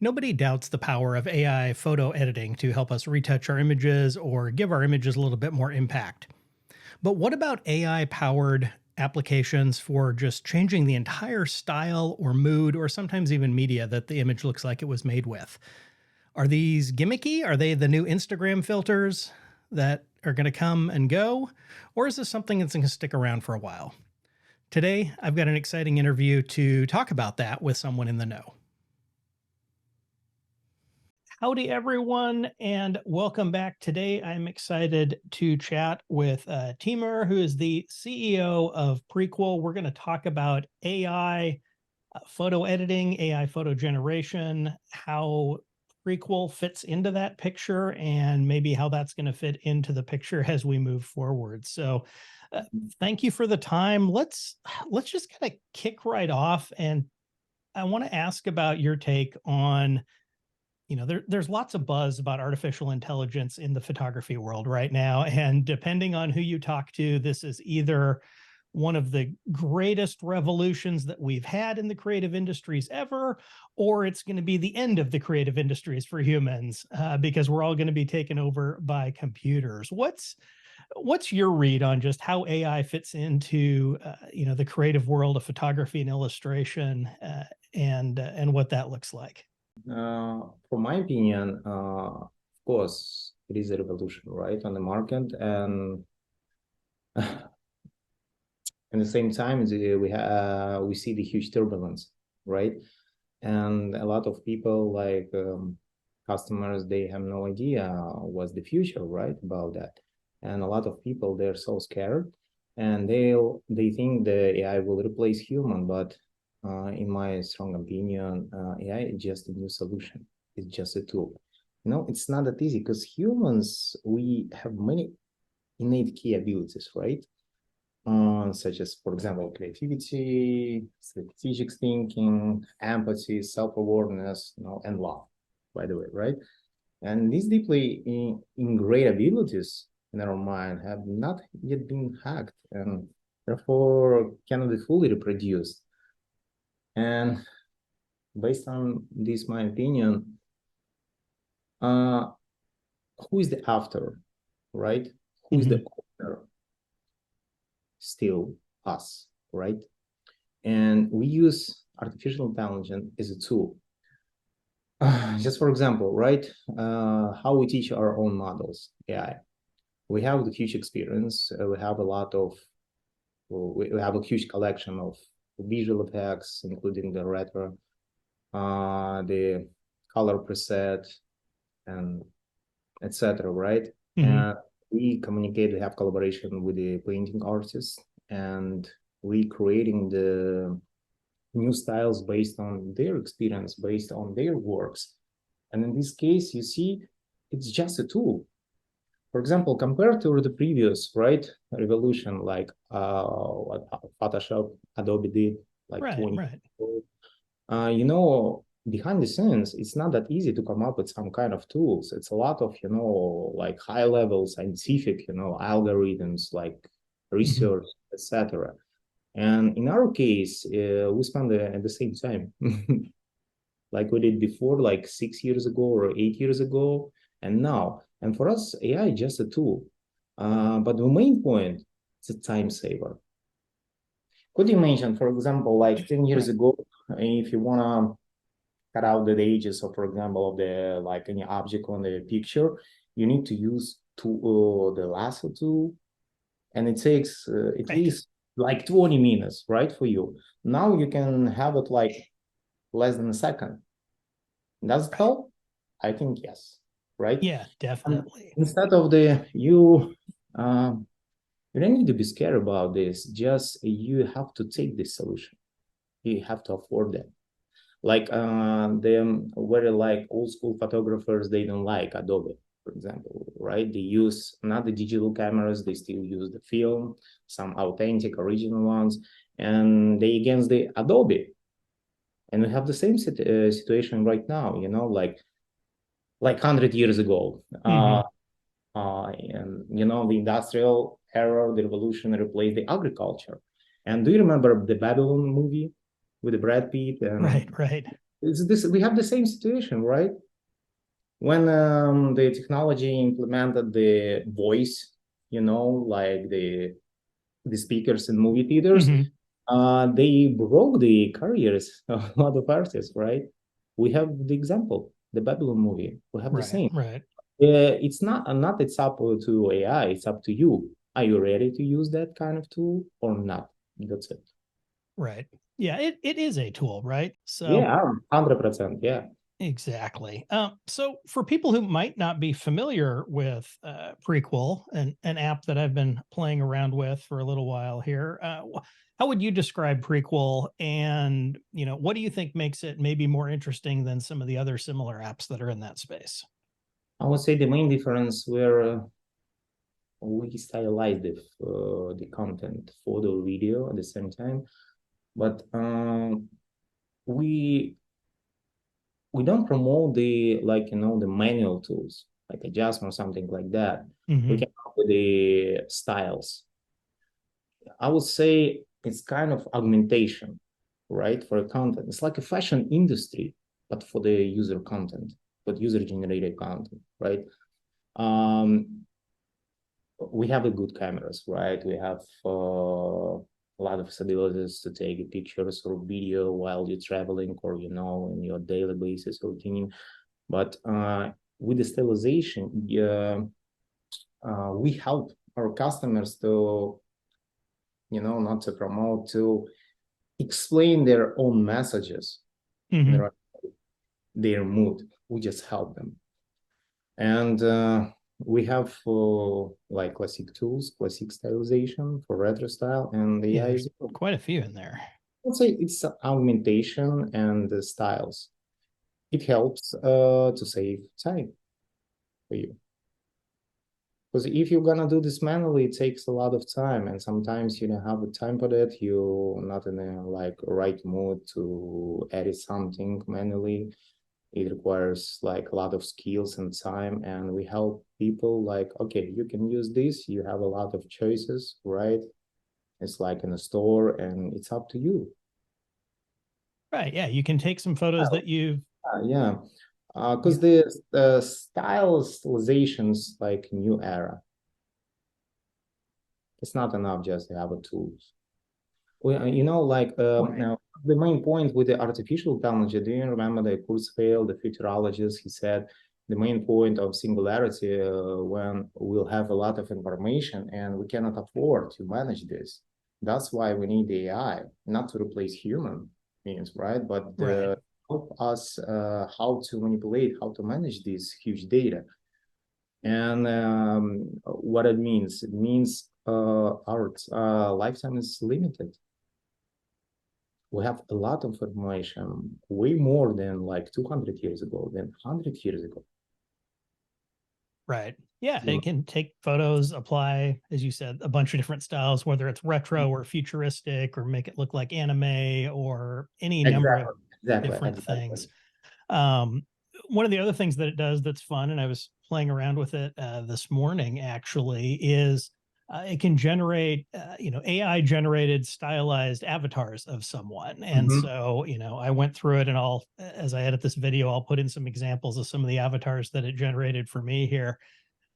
Nobody doubts the power of AI photo editing to help us retouch our images or give our images a little bit more impact. But what about AI powered applications for just changing the entire style or mood or sometimes even media that the image looks like it was made with? Are these gimmicky? Are they the new Instagram filters that are going to come and go? Or is this something that's going to stick around for a while? Today, I've got an exciting interview to talk about that with someone in the know. Howdy, everyone, and welcome back. Today, I'm excited to chat with Timur, who is the CEO of Prequel. We're going to talk about AI photo editing, AI photo generation, how Prequel fits into that picture, and maybe how that's going to fit into the picture as we move forward. So, thank you for the time. Let's just kind of kick right off, and I want to ask about your take on there's lots of buzz about artificial intelligence in the photography world right now. And depending on who you talk to, this is either one of the greatest revolutions that we've had in the creative industries ever, or it's going to be the end of the creative industries for humans because we're all going to be taken over by computers. What's your read on just how AI fits into the creative world of photography and illustration and what that looks like? From my opinion, of course, it is a revolution, right, on the market, and at the same time, we see the huge turbulence, right, and a lot of people, like customers, they have no idea what's the future, right, about that, and a lot of people, they're so scared, and they think the AI will replace human, but in my strong opinion, AI is just a new solution. It's just a tool. It's not that easy because humans, we have many innate key abilities, right? Such as, for example, creativity, strategic thinking, empathy, self-awareness, and love, by the way, right? And these deeply ingrained abilities in our mind have not yet been hacked and therefore cannot be fully reproduced. And based on this, my opinion, who is the after, right? Who is the owner? Still us, right? And we use artificial intelligence as a tool. Just for example, right? How we teach our own models, AI. We have the huge experience. We have a huge collection of visual effects, including the retro, the color preset, and etc. Right? And we communicate. We have collaboration with the painting artists, and we creating the new styles based on their experience, based on their works. And in this case, you see, it's just a tool. For example, compared to the previous, right, revolution, like what Photoshop, Adobe did like 20 years ago, behind the scenes, it's not that easy to come up with some kind of tools. It's a lot of, like high level scientific, algorithms, like research, etc. And in our case, we spend at the same time, like we did before, like 6 years ago or 8 years ago, and now. And for us, AI is just a tool. But the main point, it's a time saver. Could you mention, for example, like 10 years ago, if you want to cut out the edges, of, for example, of the like any object on the picture, you need to use the lasso tool, and it takes at least like 20 minutes, right, for you. Now you can have it like less than a second. Does it help? I think yes, right? Yeah, definitely. And instead of you don't need to be scared about this. Just you have to take this solution. You have to afford it. Like the very like old school photographers, they don't like Adobe, for example, right? They use not the digital cameras, they still use the film, some authentic original ones, and they against the Adobe. And we have the same situation right now, like 100 years ago. And the industrial era, the revolution replaced the agriculture. And do you remember the Babylon movie with the Brad Pitt? And right. it's this, we have the same situation, right? When the technology implemented the voice, like the speakers in movie theaters, Hmm. they broke the careers of a lot of artists, right? We have the example, the Babylon movie. We have the Right, same. right, It's not it's up to AI. It's up to you. Are you ready to use that kind of tool or not? That's it. right. Yeah, it is a tool, right? So Yeah, 100%. Yeah. exactly. So for people who might not be familiar with Prequel, an app that I've been playing around with for a little while here, how would you describe Prequel? And what do you think makes it maybe more interesting than some of the other similar apps that are in that space? I would say the main difference where we stylize the content, photo, video at the same time, but we we don't promote the the manual tools like adjustment or something like that. We Hmm. can come with the styles. I would say it's kind of augmentation, right? For a content. It's like a fashion industry, but for the user content, but user generated content, right? Um, we have a good cameras, right? We have a lot of possibilities to take pictures or video while you're traveling or in your daily basis routine. But with the stylization, we help our customers to not to promote, to explain their own messages and Hmm. their mood. We just help them. And we have like classic tools, classic stylization for retro style, and the Yeah, AI there's is, quite a few in there. let's say it's augmentation and the styles. It helps to save time for you. Because if you're gonna do this manually, it takes a lot of time, and sometimes you don't have the time for that. You're not in a like right mood to edit something manually. It requires like a lot of skills and time, and we help people like, okay, you can use this. You have a lot of choices, right? It's like in a store, and it's up to you. Right. Yeah, you can take some photos that you've. Yeah, Yeah. because the stylizations like new era. It's not enough just to have a tools. Well, like Right. now the main point with the artificial intelligence, do you remember the Kurzweil, the futurologist? He said the main point of singularity when we'll have a lot of information and we cannot afford to manage this. That's why we need AI, not to replace human beings, right? But Right. help us how to manipulate, how to manage this huge data. And what it means our lifetime is limited. We have a lot of information, way more than like 200 years ago, than 100 years ago. Right. Yeah, it So, can take photos, apply, as you said, a bunch of different styles, whether it's retro or futuristic, or make it look like anime or any number of exactly, exactly, different exactly. things. Um, One of the other things that it does that's fun, and I was playing around with it this morning actually, is it can generate, AI generated stylized avatars of someone. And Mm-hmm. so, I went through it and as I edit this video, I'll put in some examples of some of the avatars that it generated for me here.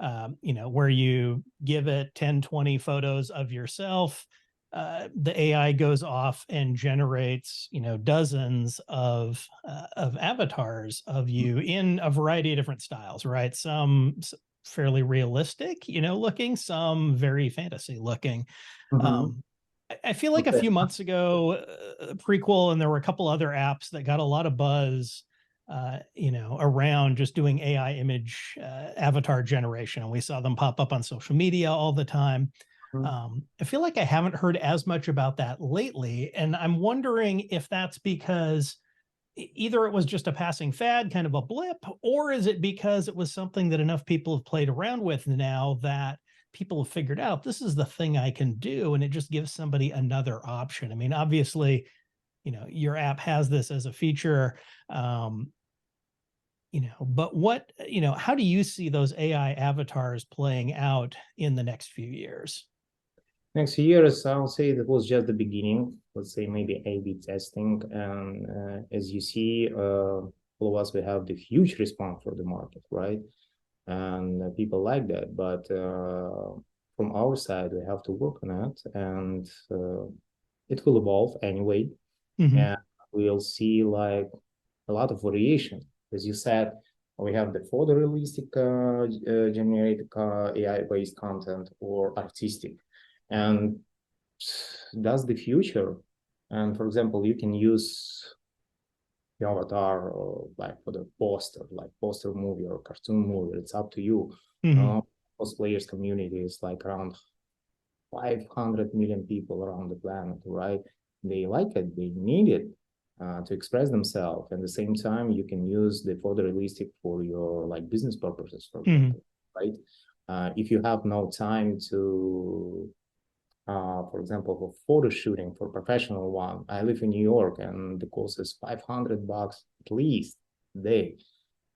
Where you give it 10, 20 photos of yourself, the AI goes off and generates, dozens of avatars of you in a variety of different styles, right? Some fairly realistic, looking, some very fantasy looking. Mm-hmm. Um, I feel like a Okay. few months ago, Prequel, and there were a couple other apps that got a lot of buzz, around just doing AI image avatar generation. And we saw them pop up on social media all the time. I feel like I haven't heard as much about that lately. And I'm wondering if that's because either it was just a passing fad, kind of a blip, or is it because it was something that enough people have played around with now that people have figured out this is the thing I can do, and it just gives somebody another option. I mean, obviously, your app has this as a feature, um, but how do you see those AI avatars playing out in the next few years? Next years, I'll say that was just the beginning. Let's say maybe A/B testing, and as you see, all of us we have the huge response for the market, right? And people like that. But from our side, we have to work on it, and it will evolve anyway, Mm-hmm. and we'll see like a lot of variation. As you said, we have the photorealistic generated AI-based content or artistic, and that's the future. And for example, you can use the avatar or like for the poster, like poster movie or cartoon movie. It's up to you. Mm-hmm. Cosplayers community is like around 500 million people around the planet, right? They like it, they need it to express themselves. At the same time, you can use the photorealistic for your like business purposes, for Mm-hmm. example, right? If you have no time to for example, for photo shooting for professional one. I live in New York and the cost is $500 at least a day.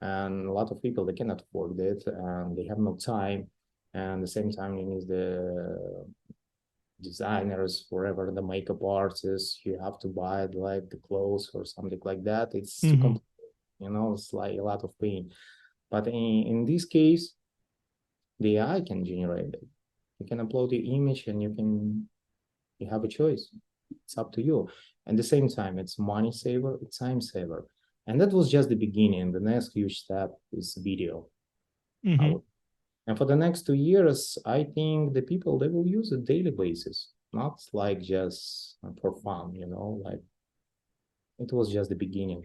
And a lot of people, they cannot afford it and they have no time. And at the same time, you need the designers, whatever, the makeup artists, you have to buy like the clothes or something like that. It's too Mm-hmm. complicated, it's like a lot of pain. But in this case, the AI can generate it. You can upload the image and you have a choice. It's up to you. At the same time, it's money saver, it's time saver. And that was just the beginning. The next huge step is video. Mm-hmm. And for the next 2 years, I think the people they will use it daily basis, not like just for fun, like it was just the beginning.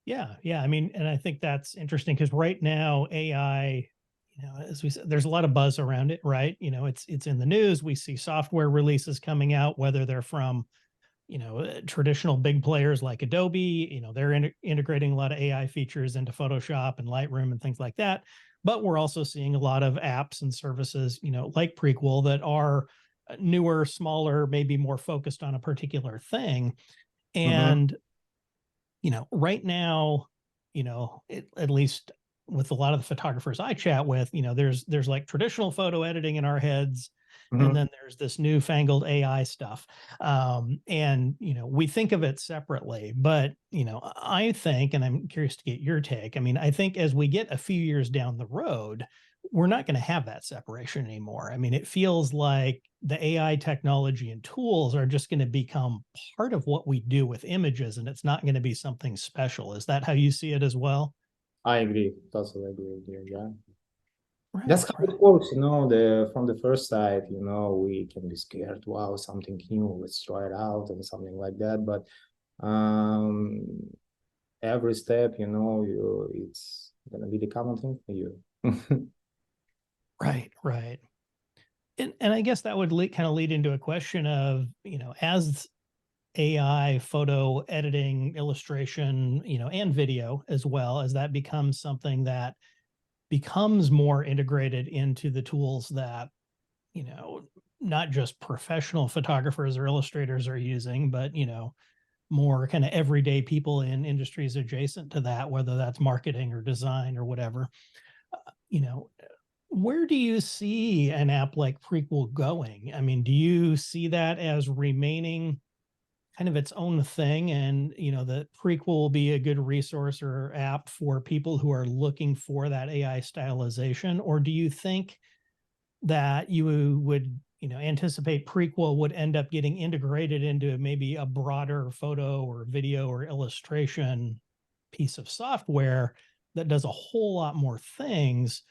Yeah, yeah. I mean, and I think that's interesting because right now AI, as we said, there's a lot of buzz around it, right? It's in the news. We see software releases coming out, whether they're from traditional big players like Adobe. They're integrating a lot of AI features into Photoshop and Lightroom and things like that. But we're also seeing a lot of apps and services, like Prequel, that are newer, smaller, maybe more focused on a particular thing. Mm-hmm. And right now, at least with a lot of the photographers I chat with, there's like traditional photo editing in our heads, and Mm-hmm. then there's this newfangled AI stuff. And we think of it separately, but I think, and I'm curious to get your take. I mean, I think as we get a few years down the road, we're not going to have that separation anymore. I mean, it feels like the AI technology and tools are just going to become part of what we do with images, and it's not going to be something special. Is that how you see it as well? I agree. Totally agree with you. Yeah. That's Right, how right. it works, the from the first side, we can be scared, wow, something new, let's try it out and something like that. But um every step, it's gonna be the common thing for you. Right, right. And I guess that would kind of lead into a question of, as AI photo editing, illustration, and video as well, as that becomes something that becomes more integrated into the tools that, you know, not just professional photographers or illustrators are using, but, more kind of everyday people in industries adjacent to that, whether that's marketing or design or whatever. You know, where do you see an app like Prequel going? I mean, do you see that as remaining kind of its own thing, and the Prequel will be a good resource or app for people who are looking for that AI stylization? Or do you think that you would anticipate Prequel would end up getting integrated into maybe a broader photo or video or illustration piece of software that does a whole lot more things?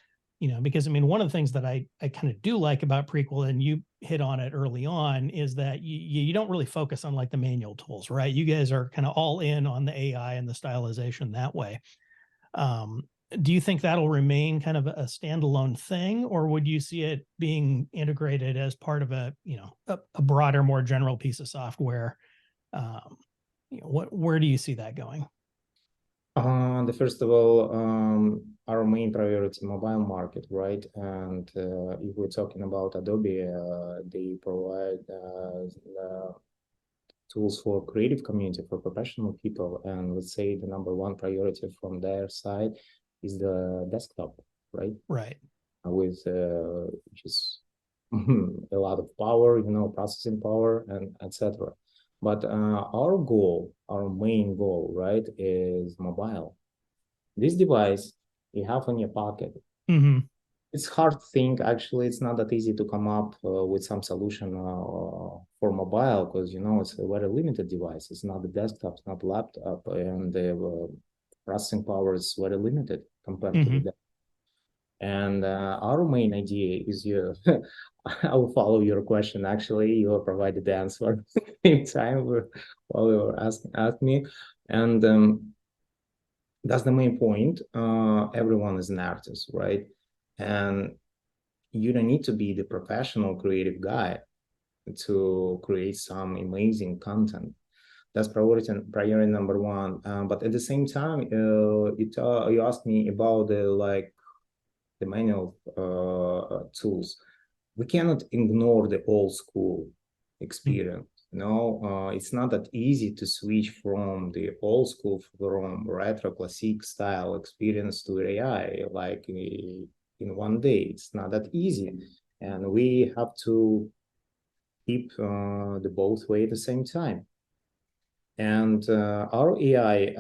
Because I mean, one of the things that I kind of do like about Prequel, and you hit on it early on, is that you don't really focus on like the manual tools, right? You guys are kind of all in on the AI and the stylization that way. um, do you think that'll remain kind of a standalone thing, or would you see it being integrated as part of a broader, more general piece of software? um, where do you see that going? The first of all, our main priority mobile market, right? And if we're talking about Adobe, they provide tools for creative community, for professional people. And let's say the number one priority from their side is the desktop, right? Right. With which is a lot of power, processing power and etc. But our goal, our main goal, right, is mobile. This device you have in your pocket. Mm-hmm. It's hard to think. Actually, it's not that easy to come up with some solution for mobile because it's a very limited device. It's not the desktop, it's not laptop, and the processing power is very limited compared to the Mm-hmm. desktop. And our main idea is I will follow your question. Actually, you have provided the answer at the same time while you were asking me. And that's the main point. Everyone is an artist, right? And you don't need to be the professional creative guy to create some amazing content. That's priority number one. But at the same time, you asked me about the manual tools. We cannot ignore the old school experience. It's not that easy to switch from the old school, from retro classic style experience to AI like in one day. It's not that easy, and we have to keep the both way at the same time. And our AI,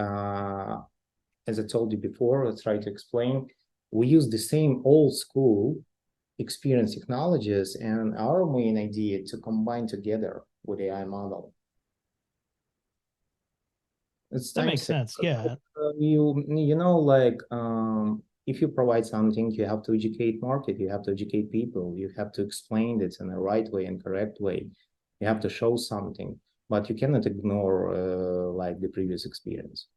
as I told you before, let's try to explain. We use the same old school experience technologies, and our main idea to combine together with AI model. It's That time makes saver. sense. Yeah. If you provide something, you have to educate market, you have to educate people, you have to explain it in the right way and correct way. You have to show something, but you cannot ignore like the previous experience.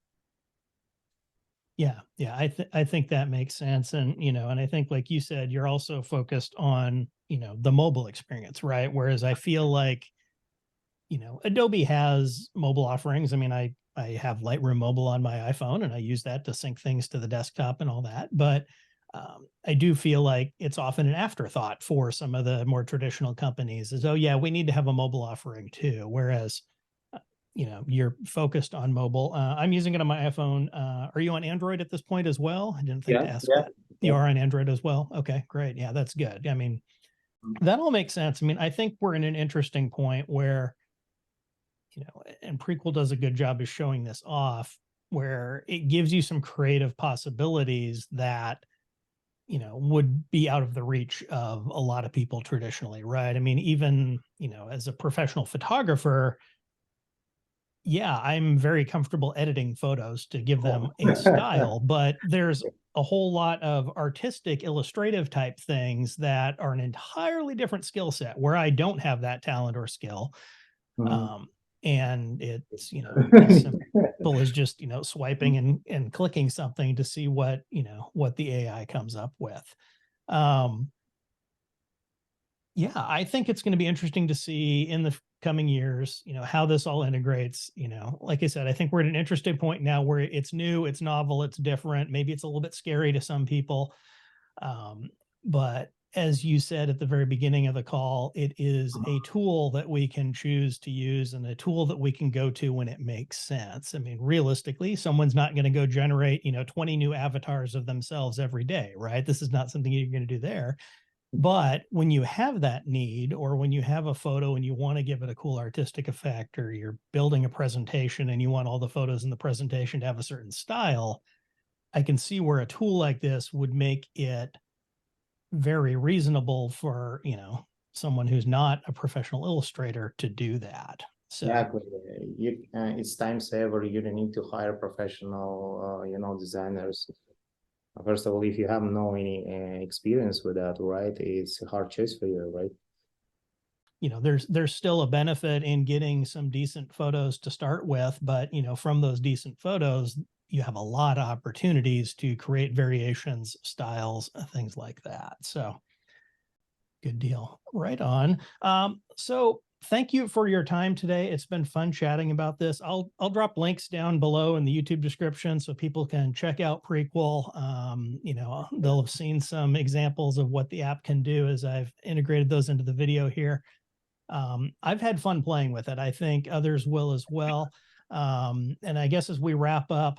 Yeah. Yeah. I think that makes sense. And, and I think, like you said, you're also focused on, the mobile experience, right? Whereas I feel like, Adobe has mobile offerings. I mean, I have Lightroom Mobile on my iPhone and I use that to sync things to the desktop and all that. But I do feel like it's often an afterthought for some of the more traditional companies is, oh, yeah, we need to have a mobile offering too. Whereas, you're focused on mobile. I'm using it on my iPhone. Are you on Android at this point as well? I didn't think Yeah, to ask yeah, that. You yeah. are on Android as well. Okay, great. Yeah, that's good. I mean, that all makes sense. I mean, I think we're in an interesting point where, and Prequel does a good job of showing this off, where it gives you some creative possibilities that, would be out of the reach of a lot of people traditionally, right? I mean, even, as a professional photographer, yeah, I'm very comfortable editing photos to give them a style, but there's a whole lot of artistic, illustrative type things that are an entirely different skill set where I don't have that talent or skill. Mhm. Um, and it's, as simple as just, swiping and clicking something to see what the AI comes up with. Um, yeah, I think it's going to be interesting to see in the coming years, how this all integrates. Like I said, I think we're at an interesting point now where it's new, it's novel, it's different. Maybe it's a little bit scary to some people. But as you said at the very beginning of the call, it is a tool that we can choose to use and a tool that we can go to when it makes sense. I mean, realistically, someone's not going to go generate, 20 new avatars of themselves every day, right? This is not something you're going to do there. But when you have that need, or when you have a photo and you want to give it a cool artistic effect, or you're building a presentation and you want all the photos in the presentation to have a certain style, I can see where a tool like this would make it very reasonable for, someone who's not a professional illustrator to do that. So, Exactly. It's time saver. You don't need to hire professional, designers. First of all, if you have no any experience with that, right, it's a hard choice for you, right? there's still a benefit in getting some decent photos to start with, but from those decent photos, you have a lot of opportunities to create variations, styles, things like that. So good deal. Right on. So thank you for your time today. It's been fun chatting about this. I'll drop links down below in the YouTube description so people can check out Prequel. They'll have seen some examples of what the app can do as I've integrated those into the video here. I've had fun playing with it. I think others will as well. And I guess as we wrap up,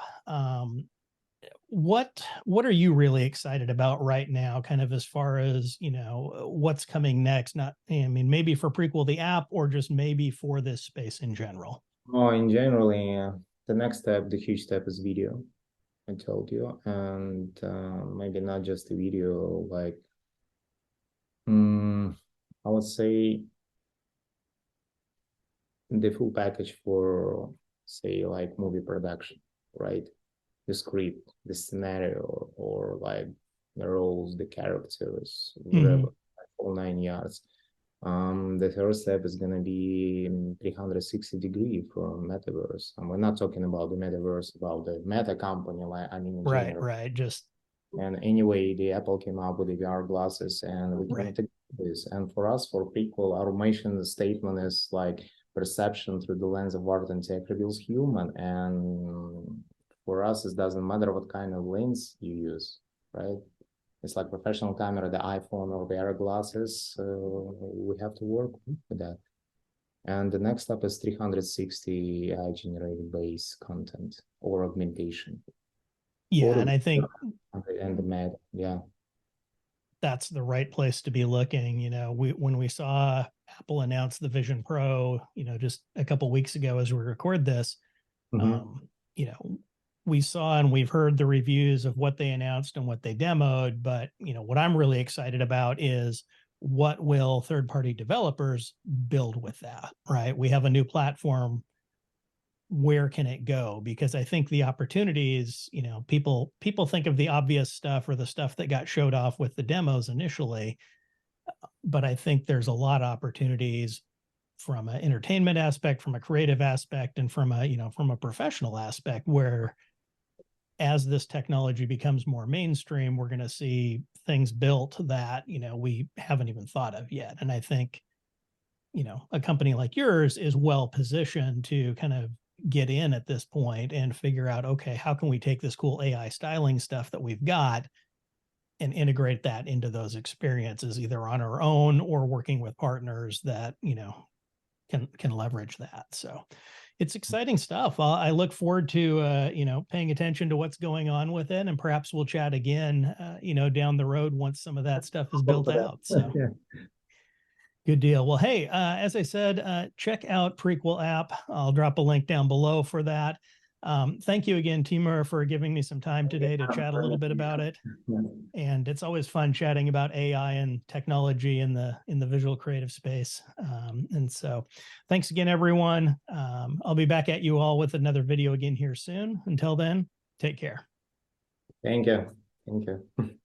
what are you really excited about right now, kind of as far as, what's coming next? Not, I mean, maybe for Prequel the app, or just maybe for this space in general. Oh, in generally, the next step, the huge step is video. I told you, and maybe not just the video, like I would say the full package for, say, like movie production, right? The script, the scenario, or like the roles, the characters, whatever, Mhm. all 9 yards. The third step is gonna be 360-degree from metaverse, and we're not talking about the metaverse, about the meta company, like I mean in Right, general. right. Just And anyway, the Apple came up with the VR glasses, and we can right. integrate this. And for us, for Prequel, our mission statement is like perception through the lens of art and tech reveals human. And for us, it doesn't matter what kind of lens you use, right? It's like professional camera, the iPhone or VR glasses. We have to work with that. And the next step is 360 AI generated base content or augmentation. Yeah, and Or I think and the med, yeah. that's the right place to be looking. When we saw Apple announce the Vision Pro, just a couple weeks ago as we record this, Mm-hmm. um, you know, we saw and we've heard the reviews of what they announced and what they demoed. But what I'm really excited about is what will third-party developers build with that, right? We have a new platform. Where can it go? Because I think the opportunities, people think of the obvious stuff or the stuff that got showed off with the demos initially, but I think there's a lot of opportunities from an entertainment aspect, from a creative aspect, and from a professional aspect, where as this technology becomes more mainstream, we're going to see things built that we haven't even thought of yet. And I think a company like yours is well positioned to kind of get in at this point and figure out, okay, how can we take this cool AI styling stuff that we've got and integrate that into those experiences, either on our own or working with partners that can leverage that. So it's exciting stuff. I look forward to paying attention to what's going on with it, and perhaps we'll chat again down the road once some of that stuff is built out. So Yeah. good deal. Well, hey, as I said, check out Prequel app. I'll drop a link down below for that. Thank you again, Timur, for giving me some time today to chat a little bit about it. And it's always fun chatting about AI and technology in the visual creative space. And so thanks again, everyone. I'll be back at you all with another video again here soon. Until then, take care. Thank you. Thank you.